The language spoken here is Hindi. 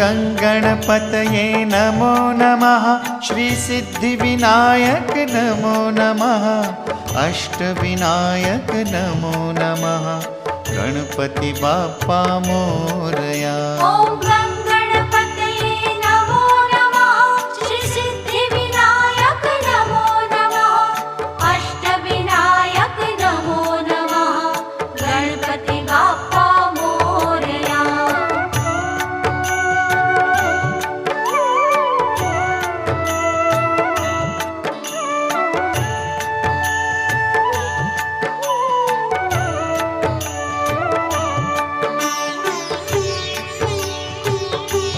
गणपतये नमो नमः। श्रीसिद्धिविनायक नमो नमः। अष्टविनायक नमो नमः। गणपति बाप्पा मोरया।